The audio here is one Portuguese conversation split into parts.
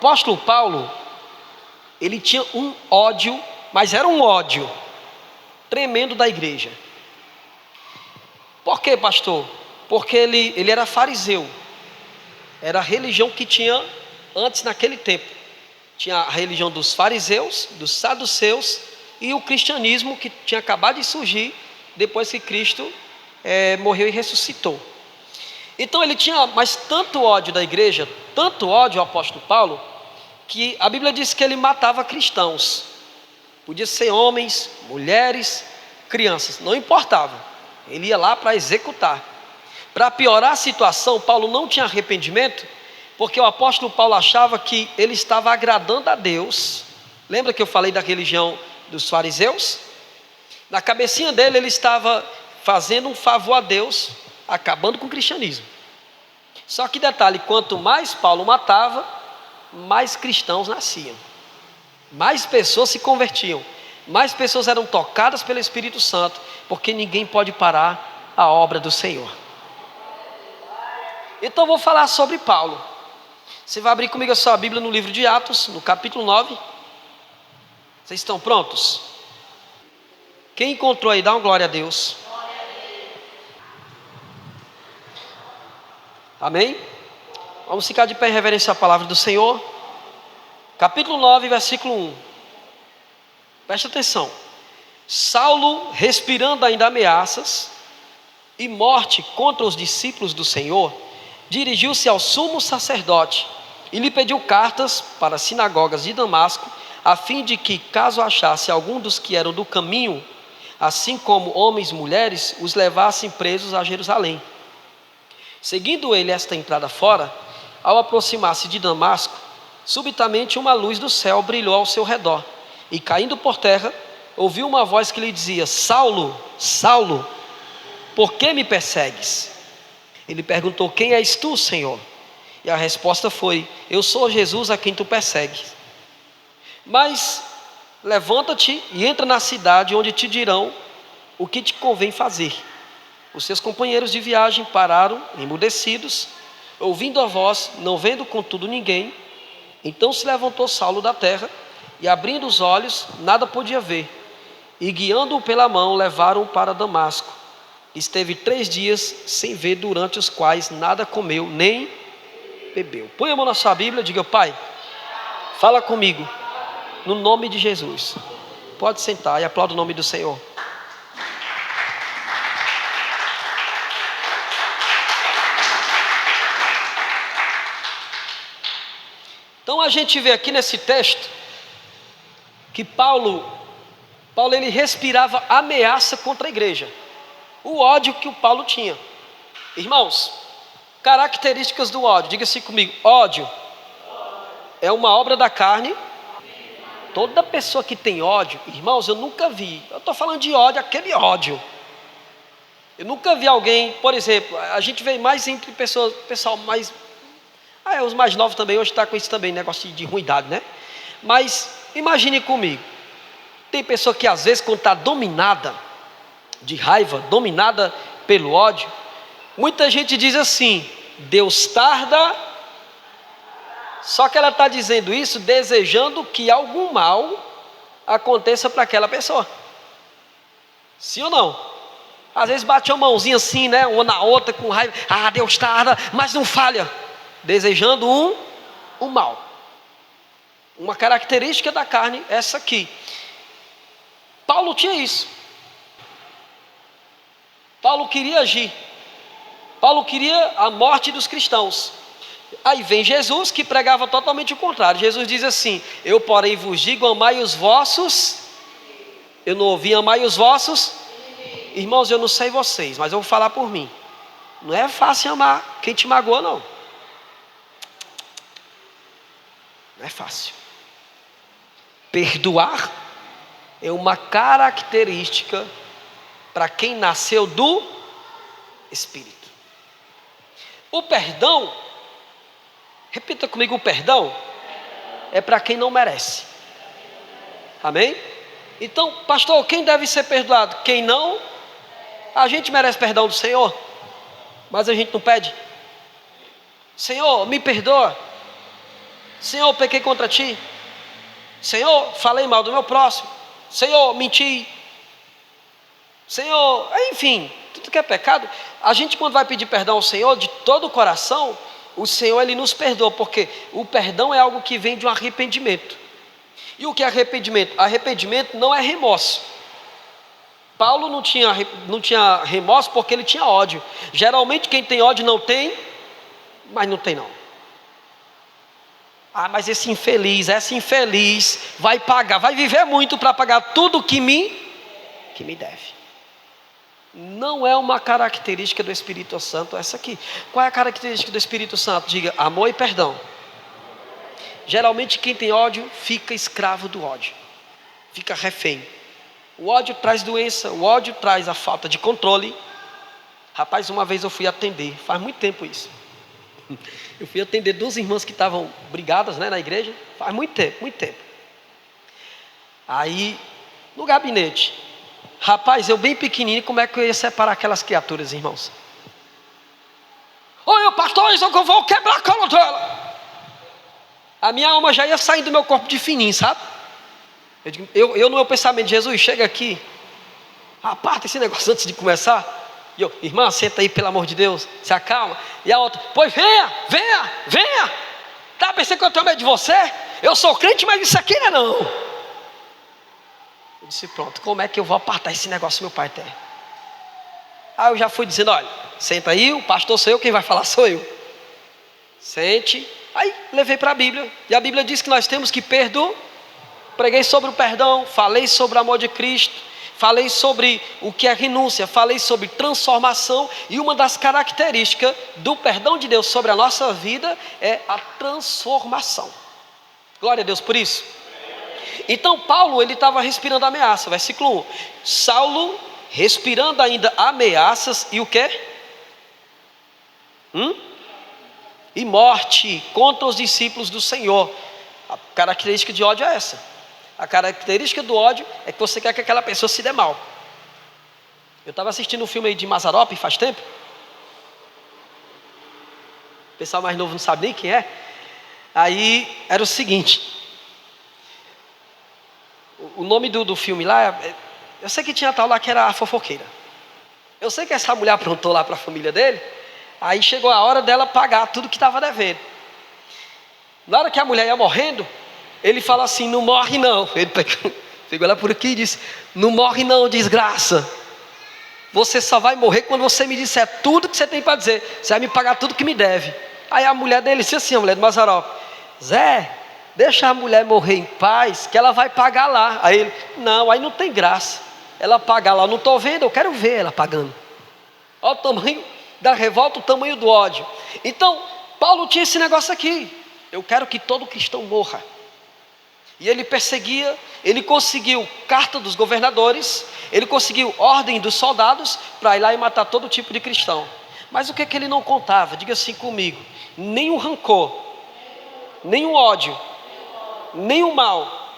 apóstolo Paulo, ele tinha um ódio, mas era um ódio tremendo da igreja. Por quê, pastor? Porque ele era fariseu. Era a religião que tinha antes naquele tempo. Tinha a religião dos fariseus, dos saduceus e o cristianismo que tinha acabado de surgir depois que Cristo morreu e ressuscitou. Então ele tinha mais tanto ódio da igreja, tanto ódio ao apóstolo Paulo, que a Bíblia diz que ele matava cristãos. Podia ser homens, mulheres, crianças, não importava. Ele ia lá para executar. Para piorar a situação, Paulo não tinha arrependimento, porque o apóstolo Paulo achava que ele estava agradando a Deus. Lembra que eu falei da religião dos fariseus? Na cabecinha dele ele estava fazendo um favor a Deus, acabando com o cristianismo. Só que detalhe, quanto mais Paulo matava, mais cristãos nasciam, mais pessoas se convertiam, mais pessoas eram tocadas pelo Espírito Santo, porque ninguém pode parar a obra do Senhor. Então eu vou falar sobre Paulo. Você vai abrir comigo a sua Bíblia no livro de Atos, no capítulo 9. Vocês estão prontos? Quem encontrou aí, dá uma glória a Deus. Amém? Vamos ficar de pé em reverência à palavra do Senhor. Capítulo 9, versículo 1. Preste atenção. Saulo, respirando ainda ameaças e morte contra os discípulos do Senhor, dirigiu-se ao sumo sacerdote e lhe pediu cartas para as sinagogas de Damasco, a fim de que, caso achasse algum dos que eram do caminho, assim como homens e mulheres, os levassem presos a Jerusalém. Seguindo ele esta entrada fora, ao aproximar-se de Damasco, subitamente uma luz do céu brilhou ao seu redor, e caindo por terra, ouviu uma voz que lhe dizia: Saulo, Saulo, por que me persegues? Ele perguntou: quem és tu, Senhor? E a resposta foi: eu sou Jesus a quem tu persegues. Mas levanta-te e entra na cidade, onde te dirão o que te convém fazer. Os seus companheiros de viagem pararam, emudecidos, ouvindo a voz, não vendo contudo ninguém. Então se levantou Saulo da terra, e abrindo os olhos, nada podia ver. E guiando-o pela mão, levaram-o para Damasco. Esteve 3 dias sem ver, durante os quais nada comeu, nem bebeu. Põe a mão na sua Bíblia, diga: Pai, fala comigo, no nome de Jesus. Pode sentar e aplauda o nome do Senhor. Então a gente vê aqui nesse texto que Paulo ele respirava ameaça contra a igreja, o ódio que o Paulo tinha. Irmãos, características do ódio, diga-se comigo: ódio é uma obra da carne. Toda pessoa que tem ódio, irmãos, eu nunca vi, eu estou falando de ódio, aquele ódio, eu nunca vi alguém, por exemplo, a gente vê mais entre pessoal mais, os mais novos também, hoje está com isso também, negócio de ruindade, né? Mas imagine comigo, tem pessoa que às vezes, quando está dominada de raiva, dominada pelo ódio, muita gente diz assim: Deus tarda. Só que ela está dizendo isso desejando que algum mal aconteça para aquela pessoa. Sim ou não? Às vezes bate uma mãozinha assim, né? Uma na outra com raiva. Deus tarda, mas não falha. Desejando um mal. Uma característica da carne, essa aqui. Paulo tinha isso. Paulo queria agir. Paulo queria a morte dos cristãos. Aí vem Jesus, que pregava totalmente o contrário. Jesus diz assim: eu porém vos digo, amai os vossos. Eu não ouvi: amai os vossos. Irmãos, eu não sei vocês, mas eu vou falar por mim. Não é fácil amar quem te magoa, não. Não é fácil. Perdoar é uma característica para quem nasceu do Espírito. O perdão, repita comigo: o perdão é para quem não merece. Amém? Então, pastor, quem deve ser perdoado? Quem não? A gente merece perdão do Senhor, mas a gente não pede. Senhor, me perdoa. Senhor, eu pequei contra ti. Senhor, falei mal do meu próximo. Senhor, menti. Senhor, enfim, tudo que é pecado. A gente, quando vai pedir perdão ao Senhor de todo o coração, o Senhor, Ele nos perdoa, porque o perdão é algo que vem de um arrependimento. E o que é arrependimento? Arrependimento não é remorso. Paulo não tinha remorso porque ele tinha ódio. Geralmente quem tem ódio não tem, mas não tem não. Ah, mas esse infeliz, essa infeliz vai pagar, vai viver muito para pagar tudo que me deve. Não é uma característica do Espírito Santo essa aqui. Qual é a característica do Espírito Santo? Diga, amor e perdão. Geralmente quem tem ódio fica escravo do ódio, fica refém. O ódio traz doença, o ódio traz a falta de controle. Rapaz, uma vez eu fui atender, faz muito tempo isso. Eu fui atender duas irmãs que estavam brigadas, na igreja, faz muito tempo, muito tempo. Aí, no gabinete, rapaz, eu bem pequenininho, como é que eu ia separar aquelas criaturas, irmãos? Oi, pastor, isso que eu vou quebrar a cola dela. A minha alma já ia sair do meu corpo de fininho, sabe? Eu no meu pensamento, Jesus, chega aqui, aparta esse negócio antes de começar. E eu, irmã, senta aí, pelo amor de Deus, se acalma. E a outra, pois venha. Tá pensando que eu tenho medo de você? Eu sou crente, mas isso aqui não. Eu disse, pronto, como é que eu vou apartar esse negócio, meu pai tem? Aí eu já fui dizendo, olha, senta aí, o pastor sou eu, quem vai falar sou eu. Sente. Aí levei para a Bíblia, e a Bíblia diz que nós temos que perdoar. Preguei sobre o perdão, falei sobre o amor de Cristo, falei sobre o que é renúncia, falei sobre transformação, e uma das características do perdão de Deus sobre a nossa vida é a transformação. Glória a Deus por isso. Então Paulo, ele estava respirando ameaça, versículo 1. Saulo respirando ainda ameaças e o quê? E morte contra os discípulos do Senhor. A característica de ódio é essa. A característica do ódio é que você quer que aquela pessoa se dê mal. Eu estava assistindo um filme aí de Mazzaropi faz tempo. O pessoal mais novo não sabe nem quem é. Aí era o seguinte. O nome do filme lá, eu sei que tinha tal lá que era a fofoqueira. Eu sei que essa mulher aprontou lá para a família dele. Aí chegou a hora dela pagar tudo que estava devendo. Na hora que a mulher ia morrendo, ele fala assim, não morre não. Ele pegou ela por aqui e disse, não morre não, desgraça. Você só vai morrer quando você me disser tudo que você tem para dizer. Você vai me pagar tudo que me deve. Aí a mulher dele disse assim, a mulher do Mazzaropi, Zé, deixa a mulher morrer em paz, que ela vai pagar lá. Aí ele, não, aí não tem graça. Ela pagar lá, eu não estou vendo, eu quero ver ela pagando. Olha o tamanho da revolta, o tamanho do ódio. Então, Paulo tinha esse negócio aqui. Eu quero que todo cristão morra. E ele perseguia, ele conseguiu carta dos governadores, ele conseguiu ordem dos soldados para ir lá e matar todo tipo de cristão. Mas o que ele não contava? Diga assim comigo: nenhum rancor, nenhum ódio, nenhum mal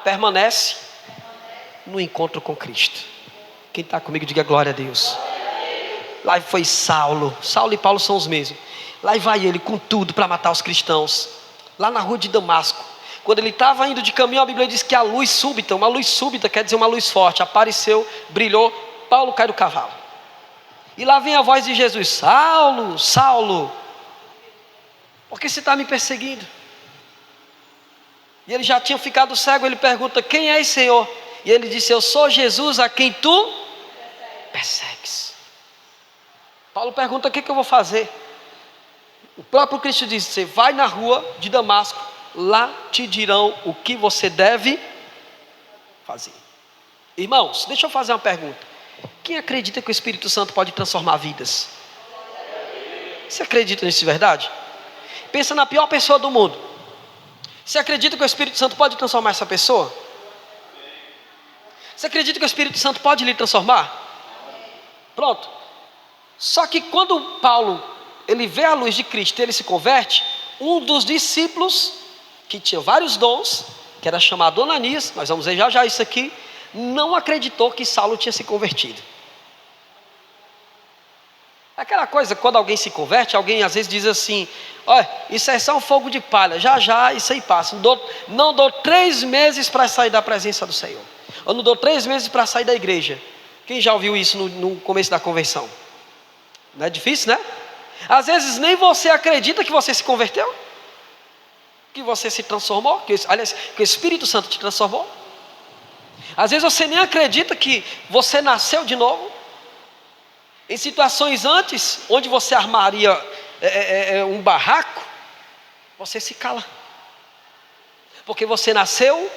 permanece no encontro com Cristo. Quem está comigo, diga glória a Deus. Lá foi Saulo e Paulo são os mesmos. Lá vai ele com tudo para matar os cristãos. Lá na rua de Damasco, quando ele estava indo de caminho, a Bíblia diz que a luz súbita, uma luz súbita quer dizer uma luz forte, apareceu, brilhou, Paulo cai do cavalo. E lá vem a voz de Jesus: Saulo, Saulo, por que você está me perseguindo? E ele já tinha ficado cego. Ele pergunta: quem és, Senhor? E ele disse: eu sou Jesus a quem tu persegues. Paulo pergunta: o que eu vou fazer? O próprio Cristo diz: você vai na rua de Damasco, lá te dirão o que você deve fazer. Irmãos, deixa eu fazer uma pergunta. Quem acredita que o Espírito Santo pode transformar vidas? Você acredita nisso de verdade? Pensa na pior pessoa do mundo. Você acredita que o Espírito Santo pode transformar essa pessoa? Você acredita que o Espírito Santo pode lhe transformar? Pronto. Só que quando Paulo, ele vê a luz de Cristo, ele se converte, um dos discípulos, que tinha vários dons, que era chamado Ananias, nós vamos ver já já isso aqui, não acreditou que Saulo tinha se convertido. Aquela coisa, quando alguém se converte, alguém às vezes diz assim: olha, isso é só um fogo de palha, já já isso aí passa. Não dou 3 meses para sair da presença do Senhor. Eu não dou 3 meses para sair da igreja. Quem já ouviu isso no começo da conversão? Não é difícil, né? Às vezes nem você acredita que você se converteu, que você se transformou, aliás, que o Espírito Santo te transformou. Às vezes você nem acredita que você nasceu de novo. Em situações antes, onde você armaria um barraco, você se cala, porque você nasceu.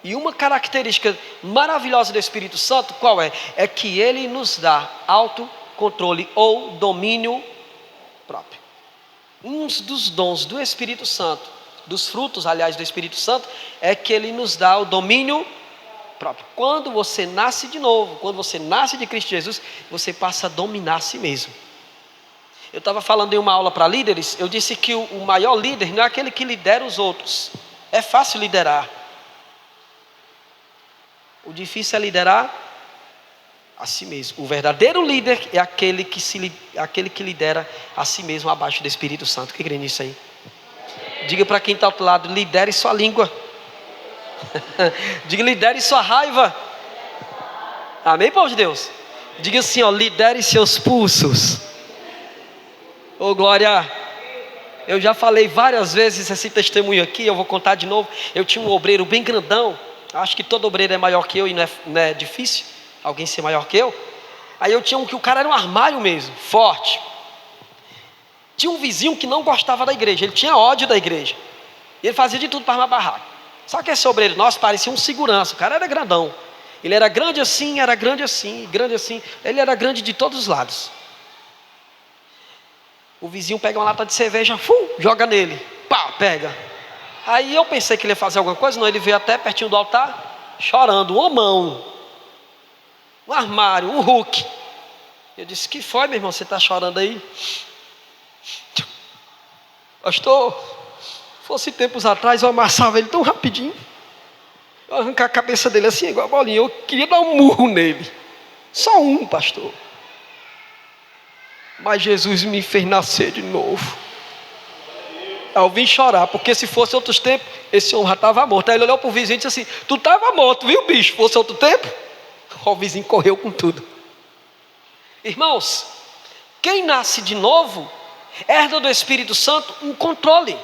E uma característica maravilhosa do Espírito Santo, qual é? É que ele nos dá autocontrole ou domínio próprio. Um dos dons do Espírito Santo, dos frutos, aliás, do Espírito Santo, é que ele nos dá o domínio próprio. Quando você nasce de novo, quando você nasce de Cristo Jesus, você passa a dominar a si mesmo. Eu estava falando em uma aula para líderes, eu disse que o maior líder não é aquele que lidera os outros. É fácil liderar. O difícil é liderar a si mesmo. O verdadeiro líder é aquele que lidera a si mesmo abaixo do Espírito Santo. Quem crê nisso aí? Diga para quem está ao outro lado: lidere sua língua. Diga: lidere sua raiva. Amém, povo de Deus? Diga assim, ó: lidere seus pulsos. Ô glória. Eu já falei várias vezes esse testemunho aqui, eu vou contar de novo. Eu tinha um obreiro bem grandão. Acho que todo obreiro é maior que eu e não é difícil alguém ser maior que eu. Aí eu tinha um que o cara era um armário mesmo, forte. Tinha um vizinho que não gostava da igreja, ele tinha ódio da igreja. E ele fazia de tudo para armar barraco. Só que esse obreiro nosso parecia um segurança, o cara era grandão. Ele era grande assim, grande assim. Ele era grande de todos os lados. O vizinho pega uma lata de cerveja, joga nele, pá, pega. Aí eu pensei que ele ia fazer alguma coisa, não, ele veio até pertinho do altar, chorando, uma mão, um armário, um Hulk. Eu disse: que foi, meu irmão, você está chorando aí? Pastor, fosse tempos atrás eu amassava ele tão rapidinho, eu arrancar a cabeça dele assim, igual a bolinha, eu queria dar um murro nele, só um, pastor. Mas Jesus me fez nascer de novo. Aí eu vim chorar, porque se fosse outros tempos, esse homem já estava morto. Aí ele olhou para o vizinho e disse assim: tu estava morto, viu, bicho? Fosse outro tempo, o vizinho correu com tudo. Irmãos, quem nasce de novo, herda do Espírito Santo um controle.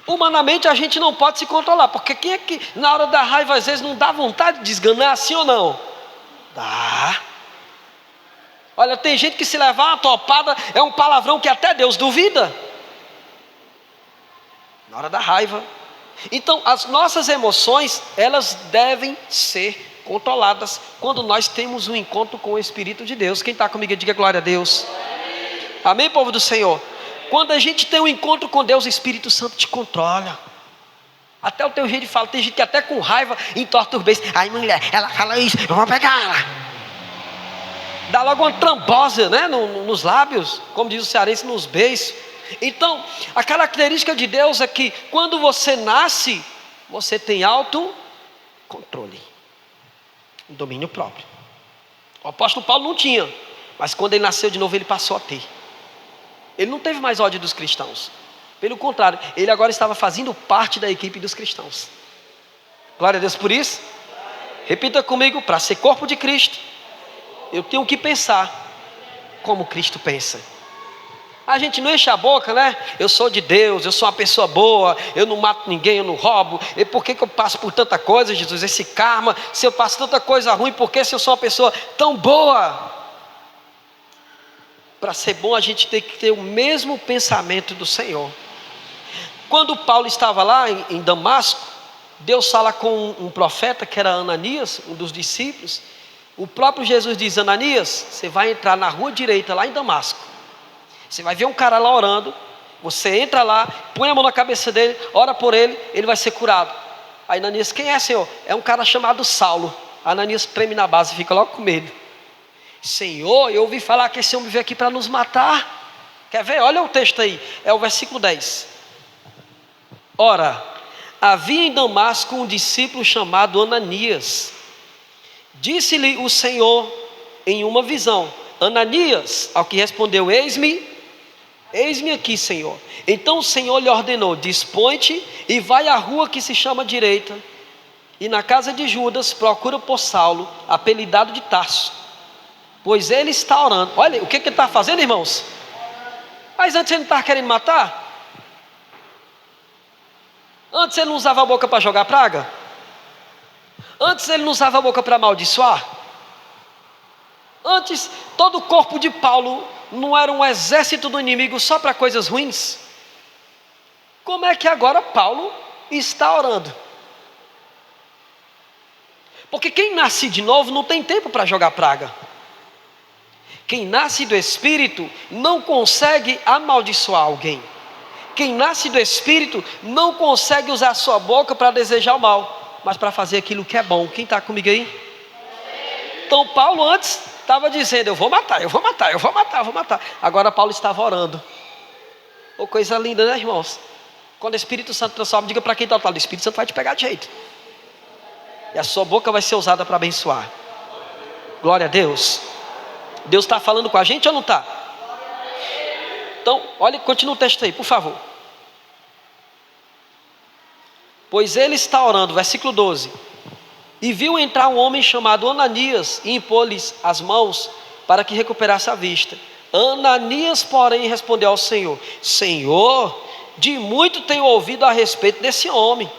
Humanamente a gente não pode se controlar, porque quem é que na hora da raiva às vezes não dá vontade de esganar, sim ou não? Dá. Olha, tem gente que se levar uma topada é um palavrão que até Deus duvida. Na hora da raiva. Então as nossas emoções, elas devem ser controladas quando nós temos um encontro com o Espírito de Deus. Quem está comigo, diga glória a Deus. Amém, povo do Senhor? Quando a gente tem um encontro com Deus, o Espírito Santo te controla. Até o teu jeito de falar. Tem gente que até com raiva entorta os beijos. Ai, mulher, ela fala isso, eu vou pegar ela. Dá logo uma trambose, né, nos lábios, como diz o cearense, nos beijos. Então, a característica de Deus é que quando você nasce, você tem autocontrole, um domínio próprio. O apóstolo Paulo não tinha, mas quando ele nasceu de novo, ele passou a ter. Ele não teve mais ódio dos cristãos. Pelo contrário, ele agora estava fazendo parte da equipe dos cristãos. Glória a Deus por isso. Repita comigo: para ser corpo de Cristo, eu tenho que pensar como Cristo pensa. A gente não enche a boca, né? Eu sou de Deus, eu sou uma pessoa boa, eu não mato ninguém, eu não roubo. E por que eu passo por tanta coisa, Jesus? Esse karma, se eu passo tanta coisa ruim, por que se eu sou uma pessoa tão boa? Para ser bom, a gente tem que ter o mesmo pensamento do Senhor. Quando Paulo estava lá em Damasco, Deus fala com um profeta que era Ananias, um dos discípulos. O próprio Jesus diz: Ananias, você vai entrar na rua direita lá em Damasco. Você vai ver um cara lá orando. Você entra lá, põe a mão na cabeça dele, ora por ele, ele vai ser curado. Aí Ananias: quem é, Senhor? É um cara chamado Saulo. Ananias treme na base, fica logo com medo. Senhor, eu ouvi falar que esse homem veio aqui para nos matar. Quer ver? Olha o texto aí, é o versículo 10. Ora, havia em Damasco um discípulo chamado Ananias. Disse-lhe o Senhor em uma visão: Ananias, ao que respondeu: eis-me aqui, Senhor. Então o Senhor lhe ordenou: dispõe-te e vai à rua que se chama Direita, e na casa de Judas procura por Saulo, apelidado de Tarso, pois ele está orando. Olha, o que ele está fazendo, irmãos? Mas antes ele não estava querendo matar? Antes ele não usava a boca para jogar praga? Antes ele não usava a boca para amaldiçoar? Antes todo o corpo de Paulo não era um exército do inimigo só para coisas ruins? Como é que agora Paulo está orando? Porque quem nasce de novo não tem tempo para jogar praga. Quem nasce do Espírito não consegue amaldiçoar alguém. Quem nasce do Espírito não consegue usar a sua boca para desejar o mal, mas para fazer aquilo que é bom. Quem está comigo aí? Então Paulo antes estava dizendo: eu vou matar, eu vou matar, eu vou matar, eu vou matar. Agora Paulo estava orando. Oh, coisa linda, né, irmãos? Quando o Espírito Santo transforma, diga para quem está ao lado: o Espírito Santo vai te pegar de jeito. E a sua boca vai ser usada para abençoar. Glória a Deus. Deus está falando com a gente ou não está? Então, olha, continua o texto aí, por favor. Pois ele está orando, versículo 12. E viu entrar um homem chamado Ananias e impor-lhes as mãos para que recuperasse a vista. Ananias, porém, respondeu ao Senhor: Senhor, de muito tenho ouvido a respeito desse homem.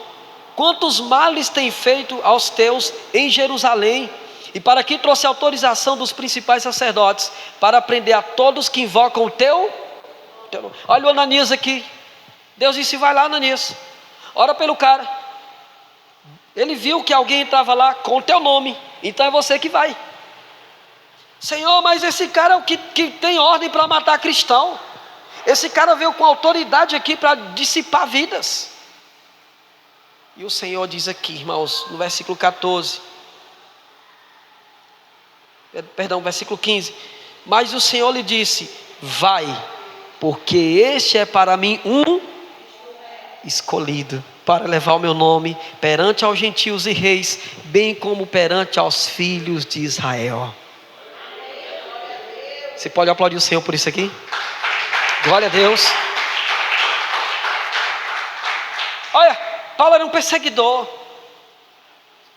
Quantos males tem feito aos teus em Jerusalém? E para aqui trouxe autorização dos principais sacerdotes para prender a todos que invocam o teu nome. Olha o Ananias aqui. Deus disse: vai lá, Ananias, ora pelo cara. Ele viu que alguém entrava lá com o teu nome, então é você que vai. Senhor, mas esse cara é o que tem ordem para matar cristão. Esse cara veio com autoridade aqui para dissipar vidas. E o Senhor diz aqui, irmãos, no versículo 14, versículo 15: mas o Senhor lhe disse: vai, porque este é para mim um escolhido, para levar o meu nome perante aos gentios e reis, bem como perante aos filhos de Israel. Você pode aplaudir o Senhor por isso aqui? Glória a Deus. Olha, Paulo era um perseguidor.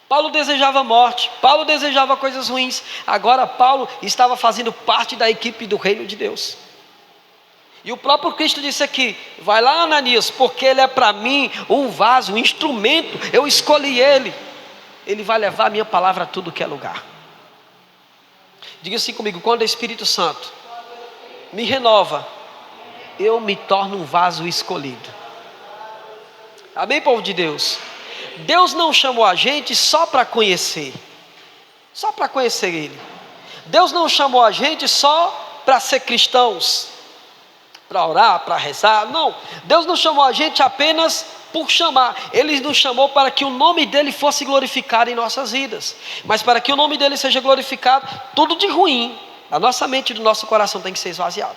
Paulo desejava morte, Paulo desejava coisas ruins. Agora Paulo estava fazendo parte da equipe do reino de Deus. E o próprio Cristo disse aqui: vai lá, Ananias, porque ele é para mim um vaso, um instrumento. Eu escolhi ele. Ele vai levar a minha palavra a tudo que é lugar. Diga assim comigo: quando o Espírito Santo me renova, eu me torno um vaso escolhido. Amém, povo de Deus? Deus não chamou a gente só para conhecer, só para conhecer Ele. Deus não chamou a gente só para ser cristãos, para orar, para rezar. Não, Deus não chamou a gente apenas por chamar. Ele nos chamou para que o nome dEle fosse glorificado em nossas vidas. Mas para que o nome dEle seja glorificado, tudo de ruim a nossa mente e do nosso coração tem que ser esvaziado.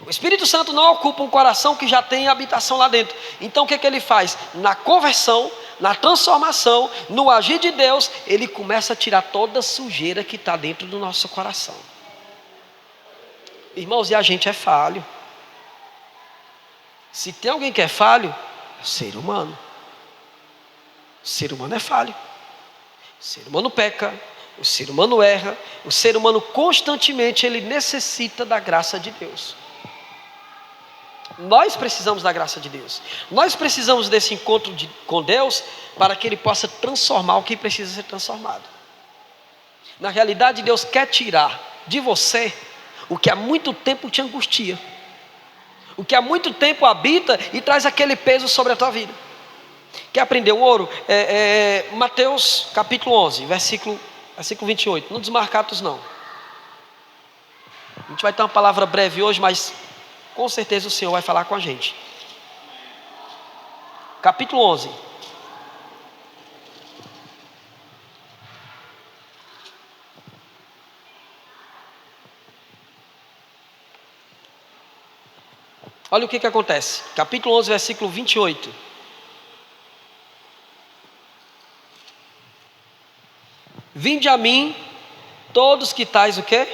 O Espírito Santo não ocupa um coração que já tem habitação lá dentro. Então o que ele faz? Na conversão, na transformação, no agir de Deus, ele começa a tirar toda a sujeira que está dentro do nosso coração. Irmãos, e a gente é falho. Se tem alguém que é falho, é o ser humano. O ser humano é falho. O ser humano peca, o ser humano erra. O ser humano constantemente ele necessita da graça de Deus. Nós precisamos da graça de Deus. Nós precisamos desse encontro com Deus para que Ele possa transformar o que precisa ser transformado. Na realidade, Deus quer tirar de você o que há muito tempo te angustia, o que há muito tempo habita e traz aquele peso sobre a tua vida. Quer aprender o ouro? Mateus capítulo 11, versículo 28. Não desmarcados não. A gente vai ter uma palavra breve hoje, mas com certeza o Senhor vai falar com a gente. Capítulo 11. Olha o que acontece. Capítulo 11, versículo 28. Vinde a mim, todos que tais o quê?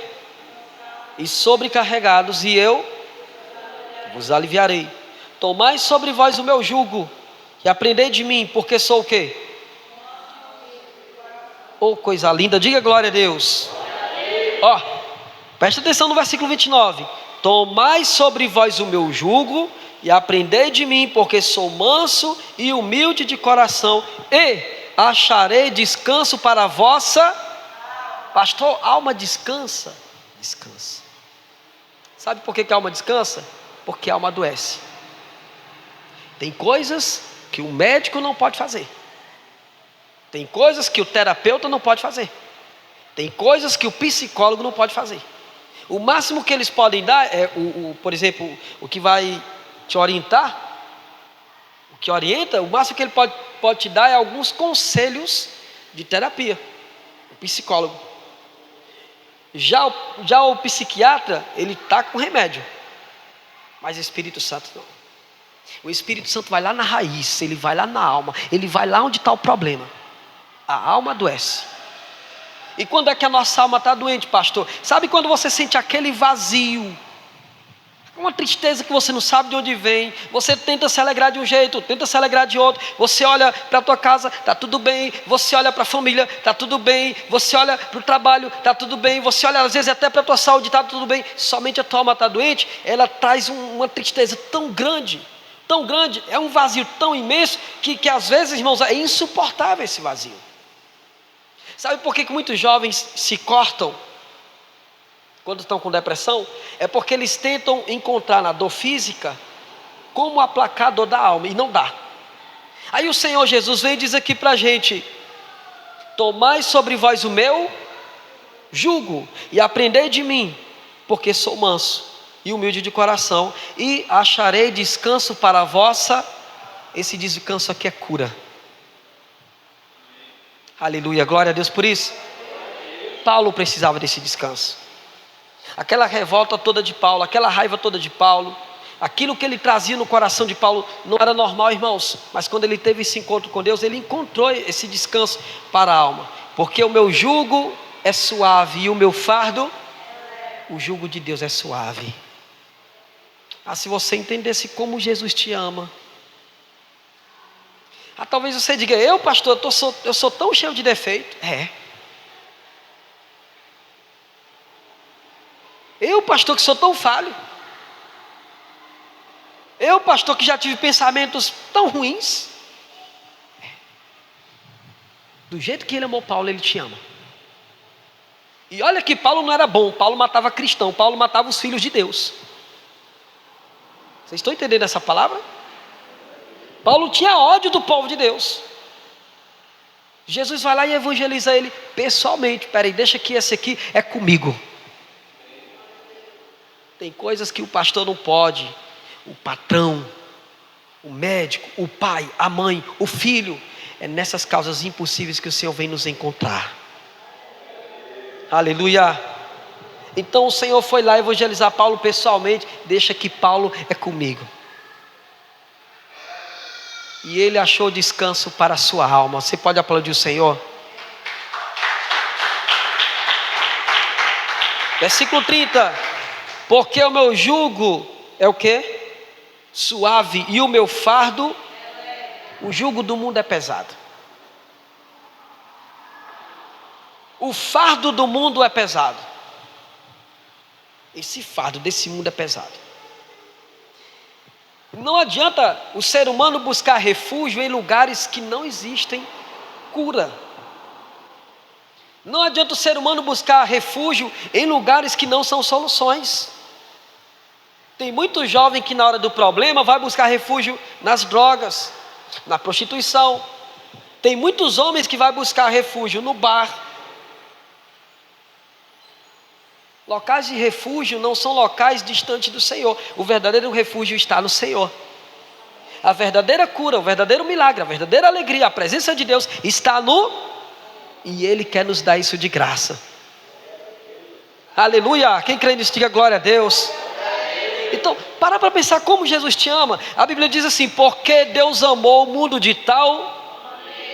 e sobrecarregados, e eu vos aliviarei. Tomai sobre vós o meu jugo, e aprendei de mim, porque sou o quê? Oh, coisa linda, diga glória a Deus. Ó, presta atenção no versículo 29. Tomai sobre vós o meu jugo, e aprendei de mim, porque sou manso e humilde de coração, e acharei descanso para a vossa... Pastor, alma descansa? Descansa. Sabe por que a alma descansa? Porque a alma adoece. Tem coisas que o médico não pode fazer. Tem coisas que o terapeuta não pode fazer. Tem coisas que o psicólogo não pode fazer. O máximo que eles podem dar é, por exemplo, o que vai te orientar, o que orienta, o máximo que ele pode te dar é alguns conselhos de terapia, o psicólogo. Já o psiquiatra, ele está com remédio, mas o Espírito Santo não. O Espírito Santo vai lá na raiz, ele vai lá na alma, ele vai lá onde está o problema. A alma adoece. E quando é que a nossa alma está doente, pastor? Sabe quando você sente aquele vazio, uma tristeza que você não sabe de onde vem, você tenta se alegrar de um jeito, tenta se alegrar de outro, você olha para a tua casa, está tudo bem, você olha para a família, está tudo bem, você olha para o trabalho, está tudo bem, você olha às vezes até para a tua saúde, está tudo bem, somente a tua alma está doente, ela traz uma tristeza tão grande, é um vazio tão imenso, que às vezes, irmãos, é insuportável esse vazio. Sabe por que muitos jovens se cortam quando estão com depressão? É porque eles tentam encontrar na dor física como aplacar a dor da alma, e não dá. Aí o Senhor Jesus vem e diz aqui para a gente: tomai sobre vós o meu jugo, e aprendei de mim, porque sou manso e humilde de coração, e acharei descanso para a vossa... Esse descanso aqui é cura. Aleluia, glória a Deus por isso. Paulo precisava desse descanso. Aquela revolta toda de Paulo, aquela raiva toda de Paulo, aquilo que ele trazia no coração de Paulo não era normal, irmãos. Mas quando ele teve esse encontro com Deus, ele encontrou esse descanso para a alma. Porque o meu jugo é suave e o meu fardo, o jugo de Deus é suave. Se você entendesse como Jesus te ama. Talvez você diga: eu, pastor, eu sou tão cheio de defeito. Eu, pastor, que sou tão falho. Eu, pastor, que já tive pensamentos tão ruins. Do jeito que ele amou Paulo, ele te ama. E olha que Paulo não era bom. Paulo matava cristão, Paulo matava os filhos de Deus. Vocês estão entendendo essa palavra? Paulo tinha ódio do povo de Deus. Jesus vai lá e evangeliza ele pessoalmente. Peraí, deixa que esse aqui é comigo. Tem coisas que o pastor não pode, o patrão, o médico, o pai, a mãe, o filho. É nessas causas impossíveis que o Senhor vem nos encontrar. Aleluia. Então o Senhor foi lá evangelizar Paulo pessoalmente. Deixa que Paulo é comigo. E ele achou descanso para a sua alma. Você pode aplaudir o Senhor? Versículo 30. Porque o meu jugo é o quê? Suave, e o meu fardo, o jugo do mundo é pesado. O fardo do mundo é pesado. Esse fardo desse mundo é pesado. Não adianta o ser humano buscar refúgio em lugares que não existem cura. Não adianta o ser humano buscar refúgio em lugares que não são soluções. Tem muito jovem que na hora do problema vai buscar refúgio nas drogas, na prostituição. Tem muitos homens que vai buscar refúgio no bar. Locais de refúgio não são locais distantes do Senhor. O verdadeiro refúgio está no Senhor. A verdadeira cura, o verdadeiro milagre, a verdadeira alegria, a presença de Deus está no... E Ele quer nos dar isso de graça. Aleluia! Quem crê nisso, diga glória a Deus. Então, para pensar como Jesus te ama. A Bíblia diz assim: porque Deus amou o mundo de tal...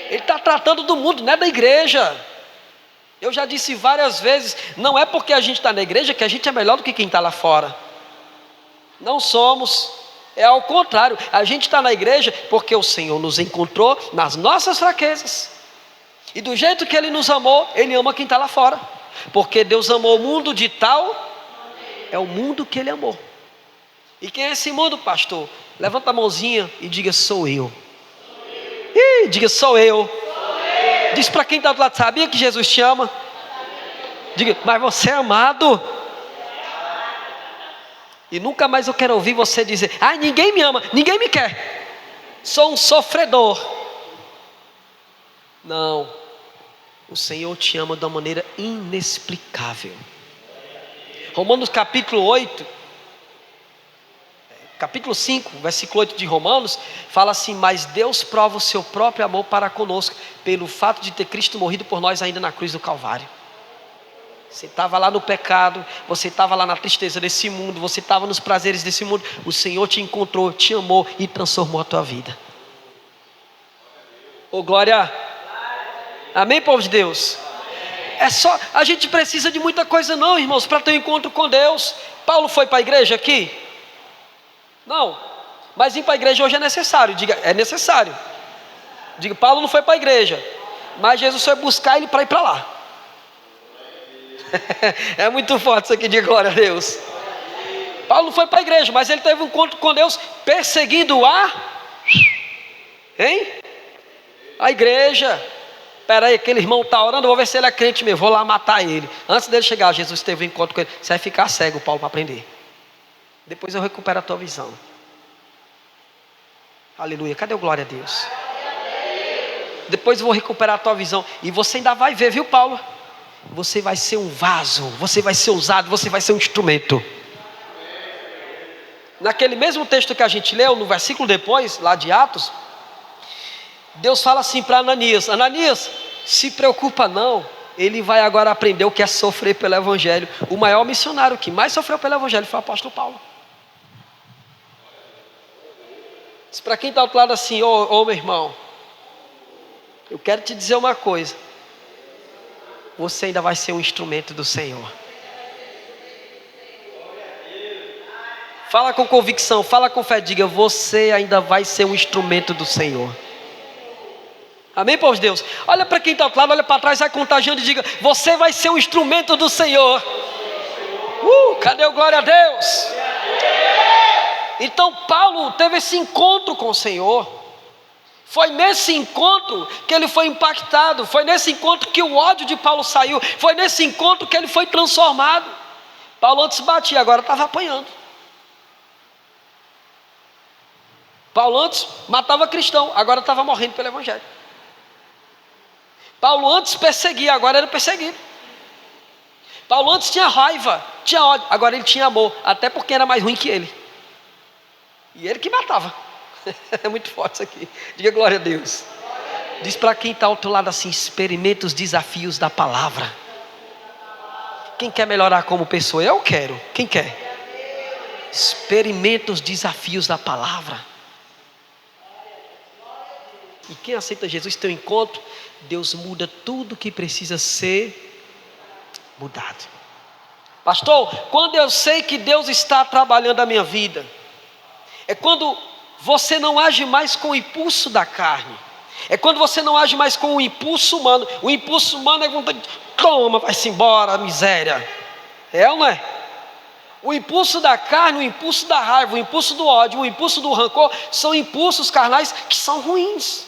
Ele está tratando do mundo, não é da igreja. Eu já disse várias vezes, não é porque a gente está na igreja que a gente é melhor do que quem está lá fora. Não somos, é ao contrário. A gente está na igreja porque o Senhor nos encontrou nas nossas fraquezas. E do jeito que Ele nos amou, Ele ama quem está lá fora. Porque Deus amou o mundo de tal, é o mundo que Ele amou. E quem é esse mundo, pastor? Levanta a mãozinha e diga: sou eu. Diga: sou eu. Diz para quem está do lado: sabia que Jesus te ama? Diga: mas você é amado. E nunca mais eu quero ouvir você dizer: ah, ninguém me ama, ninguém me quer, sou um sofredor. Não, o Senhor te ama de uma maneira inexplicável. Romanos capítulo 8, capítulo 5, versículo 8 de Romanos, fala assim: mas Deus prova o seu próprio amor para conosco, pelo fato de ter Cristo morrido por nós ainda na cruz do Calvário. Você estava lá no pecado, você estava lá na tristeza desse mundo, você estava nos prazeres desse mundo, o Senhor te encontrou, te amou e transformou a tua vida. Ô glória! Amém, povo de Deus? É só, a gente precisa de muita coisa não, irmãos, para ter um encontro com Deus. Paulo foi para a igreja aqui? Não, mas ir para a igreja hoje é necessário. Diga: é necessário. Diga: Paulo não foi para a igreja, mas Jesus foi buscar ele para ir para lá. É muito forte isso aqui, de glória a Deus. Paulo não foi para a igreja, mas ele teve um encontro com Deus perseguindo a igreja. Espera aí, aquele irmão está orando, vou ver se ele é crente mesmo, vou lá matar ele. Antes dele chegar, Jesus teve um encontro com ele. Você vai ficar cego, Paulo, para aprender. Depois eu recupero a tua visão. Aleluia, cadê o glória a Deus? Depois eu vou recuperar a tua visão. E você ainda vai ver, viu, Paulo? Você vai ser um vaso, você vai ser usado, você vai ser um instrumento. Naquele mesmo texto que a gente leu, no versículo depois, lá de Atos, Deus fala assim para Ananias: Ananias, se preocupa não, ele vai agora aprender o que é sofrer pelo Evangelho. O maior missionário que mais sofreu pelo Evangelho foi o apóstolo Paulo. Para quem está ao outro lado assim: ô meu irmão, eu quero te dizer uma coisa, você ainda vai ser um instrumento do Senhor. Fala com convicção, fala com fé, diga: você ainda vai ser um instrumento do Senhor. Amém, povo de Deus? Olha para quem está ao outro lado, olha para trás, vai contagiando e diga: você vai ser um instrumento do Senhor. Cadê o glória a Deus? Então Paulo teve esse encontro com o Senhor. Foi nesse encontro que ele foi impactado. Foi nesse encontro que o ódio de Paulo saiu. Foi nesse encontro que ele foi transformado. Paulo antes batia, agora estava apanhando. Paulo antes matava cristão, agora estava morrendo pelo Evangelho. Paulo antes perseguia, agora era perseguido. Paulo antes tinha raiva, tinha ódio, agora ele tinha amor, até porque era mais ruim que ele. E ele que matava. É muito forte isso aqui. Diga glória a Deus. Diz para quem está ao outro lado assim: experimenta os desafios da palavra. Quem quer melhorar como pessoa? Eu quero. Quem quer? Experimenta os desafios da palavra. E quem aceita Jesus tem um encontro, Deus muda tudo que precisa ser mudado. Pastor, quando eu sei que Deus está trabalhando a minha vida, é quando você não age mais com o impulso da carne. É quando você não age mais com o impulso humano. O impulso humano é vontade de: toma, vai-se embora, miséria. É ou não é? O impulso da carne, o impulso da raiva, o impulso do ódio, o impulso do rancor, são impulsos carnais que são ruins.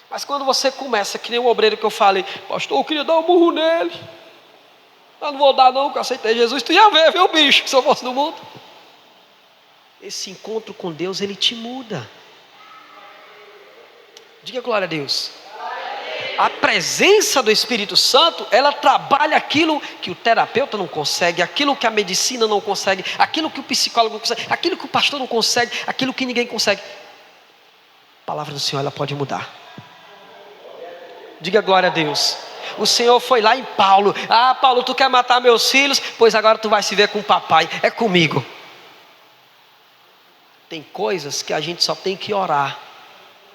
Mas quando você começa, que nem o obreiro que eu falei: pastor, eu queria dar um murro nele. Eu não vou dar não, que eu aceitei Jesus. Tu ia ver, viu, bicho, que se eu fosse do mundo. Esse encontro com Deus, ele te muda. Diga glória a Deus. A presença do Espírito Santo, ela trabalha aquilo que o terapeuta não consegue, aquilo que a medicina não consegue, aquilo que o psicólogo não consegue, aquilo que o pastor não consegue, aquilo que ninguém consegue. A palavra do Senhor, ela pode mudar. Diga glória a Deus. O Senhor foi lá em Paulo: ah, Paulo, tu quer matar meus filhos? Pois agora tu vai se ver com o papai, é comigo. Tem coisas que a gente só tem que orar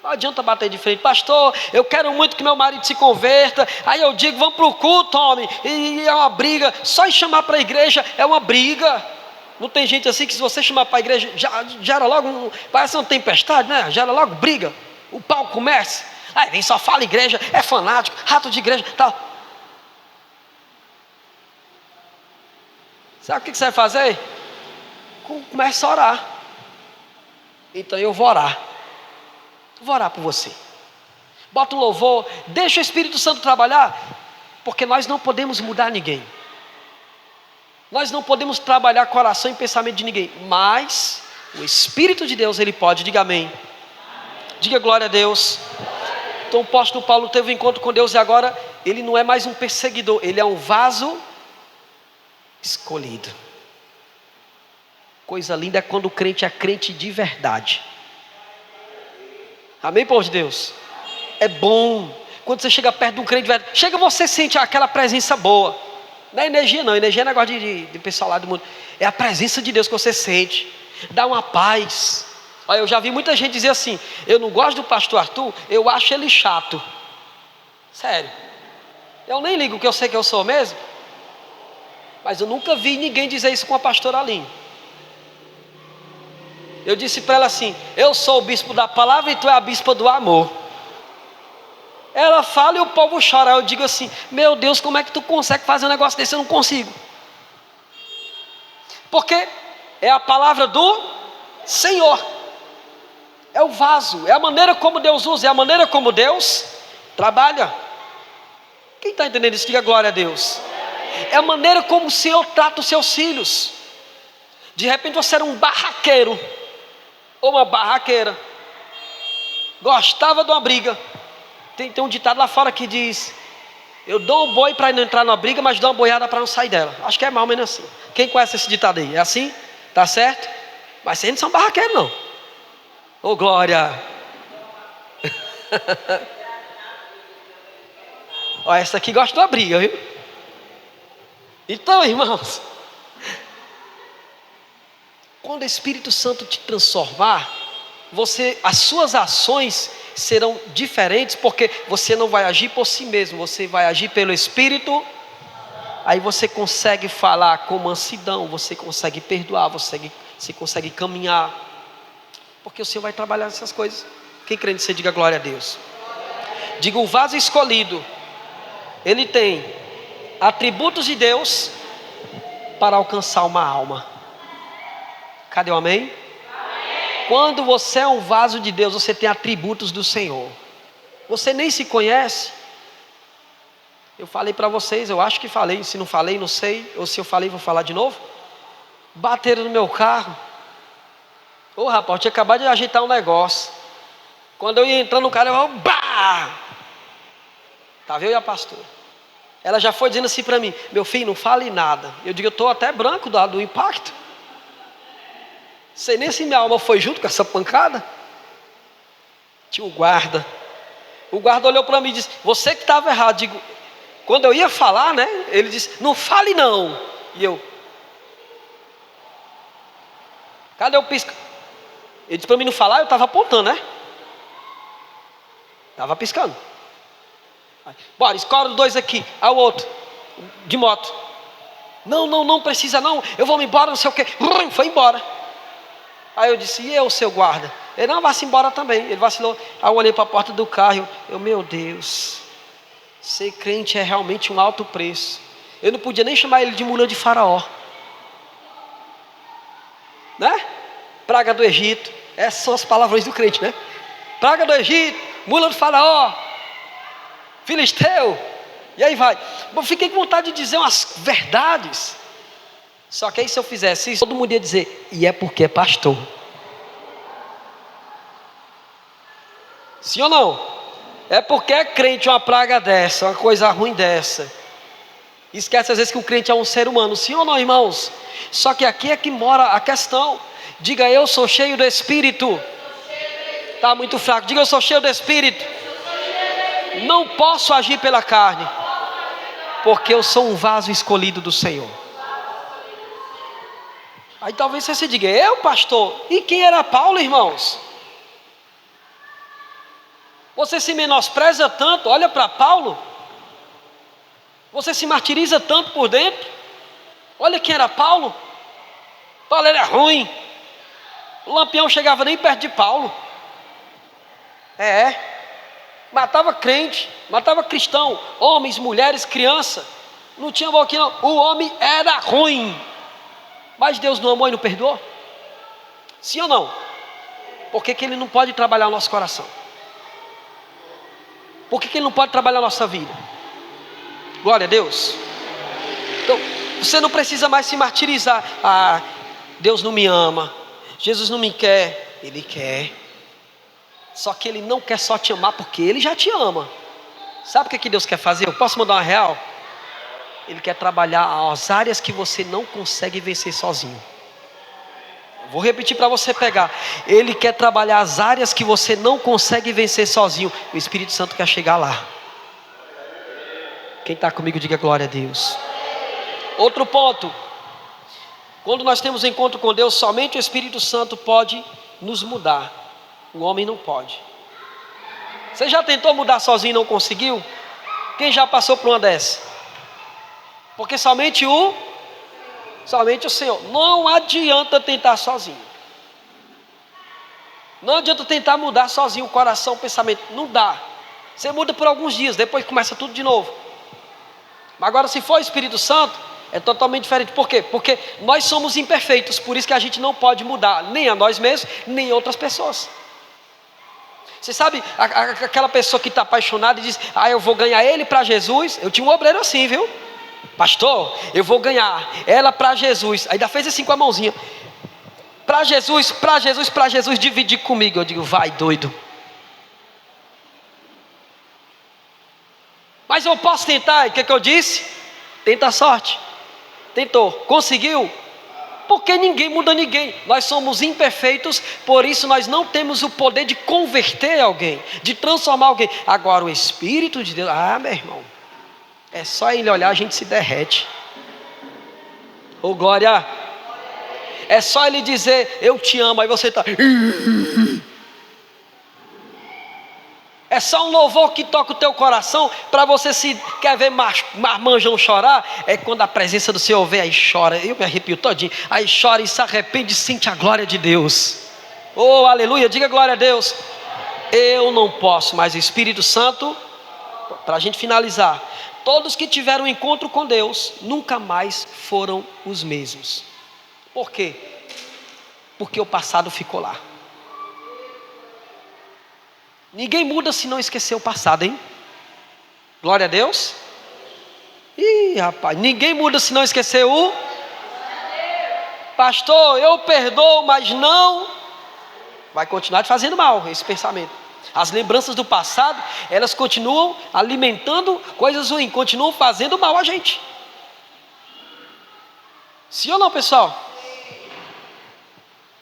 Não adianta bater de frente, pastor, eu quero muito que meu marido se converta. Aí eu digo, vamos para o culto, homem, e é uma briga. Só em chamar para a igreja é uma briga. Não tem gente assim que se você chamar para a igreja, gera logo, parece uma tempestade, né? Gera logo briga, o pau começa. Aí vem só fala igreja, é fanático, rato de igreja, tal. Sabe o que você vai fazer? Começa a orar. Então eu vou orar. Vou orar por você. Bota um louvor, deixa o Espírito Santo trabalhar, porque nós não podemos mudar ninguém. Nós não podemos trabalhar coração e pensamento de ninguém, mas o Espírito de Deus, ele pode. Diga amém. Diga glória a Deus. Então o apóstolo Paulo teve um encontro com Deus e agora ele não é mais um perseguidor, ele é um vaso escolhido. Coisa linda é quando o crente é crente de verdade. Amém, povo de Deus? É bom quando você chega perto de um crente de verdade. Chega, você sente aquela presença boa. Não é energia não, energia é negócio de pessoal lá do mundo. É a presença de Deus que você sente. Dá uma paz. Olha, eu já vi muita gente dizer assim, eu não gosto do pastor Arthur, eu acho ele chato. Sério. Eu nem ligo, que eu sei que eu sou mesmo. Mas eu nunca vi ninguém dizer isso com a pastora Aline. Eu disse para ela assim, eu sou o bispo da palavra e tu é a bispa do amor. Ela fala e o povo chora. Eu digo assim, meu Deus, como é que tu consegue fazer um negócio desse? Eu não consigo. Porque é a palavra do Senhor. É o vaso, é a maneira como Deus usa, é a maneira como Deus trabalha. Quem está entendendo isso? Diga glória a Deus. É a maneira como o Senhor trata os seus filhos. De repente você era um barraqueiro ou uma barraqueira, gostava de uma briga. Tem um ditado lá fora que diz, eu dou um boi para não entrar numa briga, mas dou uma boiada para não sair dela. Acho que é mais ou menos assim. Quem conhece esse ditado aí? É assim? Tá certo? Mas vocês não são barraqueiros não. Ô glória. Ó, essa aqui gosta de uma briga, viu? Então, irmãos, quando o Espírito Santo te transformar, as suas ações serão diferentes, porque você não vai agir por si mesmo, você vai agir pelo Espírito. Aí você consegue falar com mansidão, você consegue perdoar, você consegue caminhar, porque o Senhor vai trabalhar essas coisas. Quem crê nisso, você diga glória a Deus. Diga, o vaso escolhido, ele tem atributos de Deus para alcançar uma alma. Cadê o amém? Quando você é um vaso de Deus, você tem atributos do Senhor. Você nem se conhece. Eu falei para vocês, eu acho que falei. Se não falei, não sei. Ou se eu falei, vou falar de novo. Bateram no meu carro. Ô rapaz, eu tinha acabado de ajeitar um negócio. Quando eu ia entrando no carro, eu bah! Tá vendo, a pastora? Ela já foi dizendo assim para mim, meu filho, não fale nada. Eu digo, eu estou até branco do impacto. Sei nem se minha alma foi junto com essa pancada. Tinha um guarda. O guarda olhou para mim e disse, você que estava errado. Digo, quando eu ia falar, né? Ele disse, não fale não. E eu, cadê o pisca? Ele disse para mim não falar, eu estava apontando, né? Estava piscando. Bora, escolhe dois aqui. Aí o outro, de moto. Não precisa não. Eu vou me embora, não sei o quê. Foi embora. Aí eu disse, e eu, seu guarda? Ele, não, vai-se embora também. Ele vacilou. Aí eu olhei para a porta do carro. Meu Deus. Ser crente é realmente um alto preço. Eu não podia nem chamar ele de mula de faraó. Né? Praga do Egito. Essas são as palavrões do crente, né? Praga do Egito, mula de faraó, filisteu. E aí vai. Eu fiquei com vontade de dizer umas verdades. Só que aí se eu fizesse isso, todo mundo ia dizer, e é porque é pastor. Sim ou não? É porque é crente uma praga dessa, uma coisa ruim dessa. Esquece às vezes que o crente é um ser humano. Sim ou não, irmãos? Só que aqui é que mora a questão. Diga, eu sou cheio do Espírito. Está muito fraco. Diga, eu sou cheio do Espírito. Não posso agir pela carne, porque eu sou um vaso escolhido do Senhor. Aí talvez você se diga, eu pastor? E quem era Paulo, irmãos? Você se menospreza tanto, olha para Paulo. Você se martiriza tanto por dentro. Olha quem era Paulo. Paulo era ruim. O Lampião chegava nem perto de Paulo. Matava crente, matava cristão, homens, mulheres, criança. Não tinha boquinha não. O homem era ruim. Mas Deus não amou e não perdoou? Sim ou não? Por que ele não pode trabalhar o nosso coração? Por que ele não pode trabalhar a nossa vida? Glória a Deus. Então, você não precisa mais se martirizar. Deus não me ama, Jesus não me quer. Ele quer. Só que Ele não quer só te amar porque Ele já te ama. Sabe o que Deus quer fazer? Eu posso mandar uma real? Ele quer trabalhar as áreas que você não consegue vencer sozinho. Vou repetir para você pegar. Ele quer trabalhar as áreas que você não consegue vencer sozinho. O Espírito Santo quer chegar lá. Quem está comigo, diga glória a Deus. Outro ponto. Quando nós temos encontro com Deus, somente o Espírito Santo pode nos mudar. O homem não pode. Você já tentou mudar sozinho e não conseguiu? Quem já passou por uma dessas? Porque somente o Senhor. Não adianta tentar sozinho. Não adianta tentar mudar sozinho o coração, o pensamento. Não dá. Você muda por alguns dias, depois começa tudo de novo. Mas agora, se for o Espírito Santo, é totalmente diferente. Por quê? Porque nós somos imperfeitos. Por isso que a gente não pode mudar nem a nós mesmos, nem a outras pessoas. Você sabe, aquela pessoa que está apaixonada e diz: eu vou ganhar ele para Jesus. Eu tinha um obreiro assim, viu? Pastor, eu vou ganhar ela para Jesus. Ainda fez assim com a mãozinha: para Jesus, para Jesus, para Jesus dividir comigo. Eu digo: vai doido. Mas eu posso tentar. E o que eu disse? Tenta a sorte. Tentou, conseguiu? Porque ninguém muda ninguém. Nós somos imperfeitos, por isso nós não temos o poder de converter alguém, de transformar alguém. Agora o Espírito de Deus, meu irmão, é só Ele olhar, a gente se derrete. Ô glória! É só Ele dizer: eu te amo, aí você está... É só um louvor que toca o teu coração, para você, se quer ver marmanjão chorar, é quando a presença do Senhor vem, aí chora. Eu me arrepio todinho. Aí chora e se arrepende e sente a glória de Deus. Oh, aleluia, diga glória a Deus. Eu não posso, mas o Espírito Santo, para a gente finalizar, todos que tiveram um encontro com Deus, nunca mais foram os mesmos. Por quê? Porque o passado ficou lá. Ninguém muda se não esquecer o passado, hein? Glória a Deus. Ih, rapaz, ninguém muda se não esquecer o... Pastor, eu perdoo, mas não... Vai continuar te fazendo mal esse pensamento. As lembranças do passado, elas continuam alimentando coisas ruins, continuam fazendo mal a gente. Sim ou não, pessoal?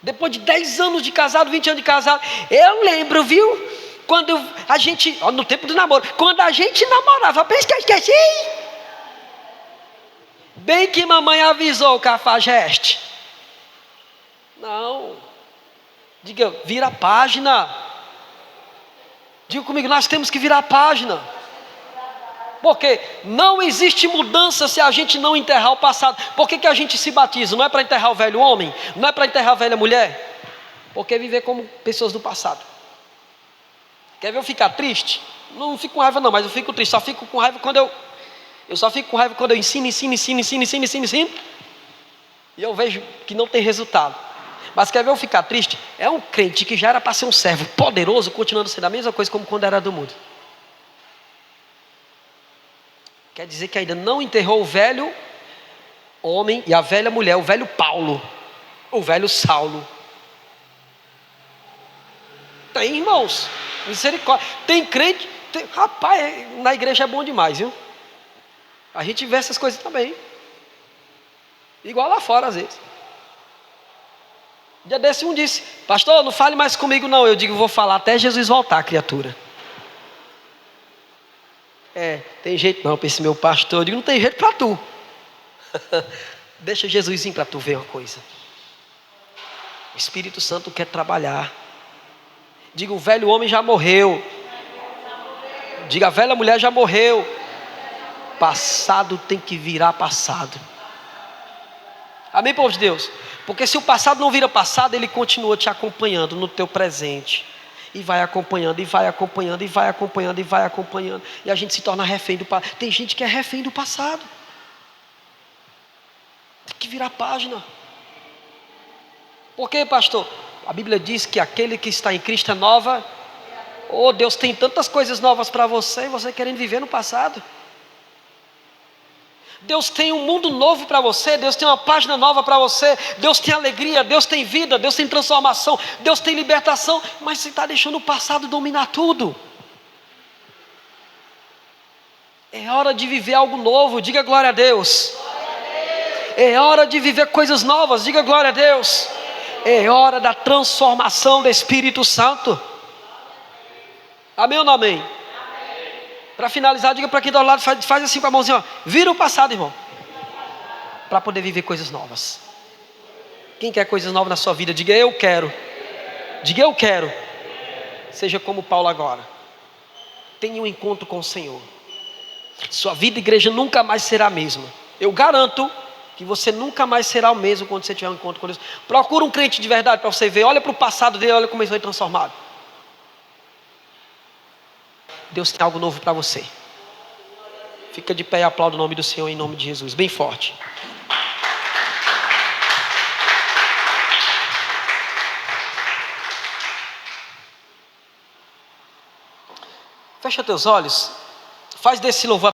Depois de 10 anos de casado, 20 anos de casado, eu lembro, viu? Quando a gente, no tempo do namoro, quando a gente namorava, pensa que eu esqueci. Bem que mamãe avisou o cafajeste. Não. Diga, vira a página. Diga comigo, nós temos que virar a página. Porque não existe mudança se a gente não enterrar o passado. Por que a gente se batiza? Não é para enterrar o velho homem? Não é para enterrar a velha mulher? Porque viver como pessoas do passado. Quer ver eu ficar triste? Não fico com raiva não, mas eu fico triste. Só fico com raiva quando eu só fico com raiva quando eu ensino. E eu vejo que não tem resultado. Mas quer ver eu ficar triste? É um crente que já era para ser um servo poderoso, continuando sendo a mesma coisa como quando era do mundo. Quer dizer que ainda não enterrou o velho homem e a velha mulher, o velho Paulo, o velho Saulo. Tem, irmãos, misericórdia. Tem crente, rapaz, na igreja é bom demais, viu? A gente vê essas coisas também. Igual lá fora às vezes. Dia desse um disse: pastor, não fale mais comigo não. Eu digo: vou falar até Jesus voltar, criatura. Tem jeito não para esse meu pastor. Eu digo: não tem jeito para tu. Deixa Jesus vir para tu ver uma coisa. O Espírito Santo quer trabalhar. Digo: o velho homem já morreu. Diga, a velha mulher já morreu. Passado tem que virar passado. Amém, povo de Deus? Porque se o passado não vira passado, ele continua te acompanhando no teu presente. E vai acompanhando, e vai acompanhando, e vai acompanhando, e vai acompanhando. E a gente se torna refém do passado. Tem gente que é refém do passado. Tem que virar página. Por quê, pastor? A Bíblia diz que aquele que está em Cristo é nova. Oh, Deus tem tantas coisas novas para você, e você querendo viver no passado. Deus tem um mundo novo para você, Deus tem uma página nova para você, Deus tem alegria, Deus tem vida, Deus tem transformação, Deus tem libertação, mas você está deixando o passado dominar tudo. É hora de viver algo novo, diga glória a Deus. É hora de viver coisas novas, diga glória a Deus. É hora da transformação do Espírito Santo. Amém ou não amém? Para finalizar, diga para quem está ao lado, faz assim com a mãozinha, ó, vira o passado, irmão, para poder viver coisas novas. Quem quer coisas novas na sua vida, diga eu quero. Diga eu quero. Seja como Paulo agora. Tenha um encontro com o Senhor. Sua vida, igreja, nunca mais será a mesma. Eu garanto que você nunca mais será o mesmo quando você tiver um encontro com Deus. Procura um crente de verdade para você ver. Olha para o passado dele, olha como ele foi transformado. Deus tem algo novo para você. Fica de pé e aplauda o nome do Senhor em nome de Jesus, bem forte. Fecha teus olhos. Faz desse louvor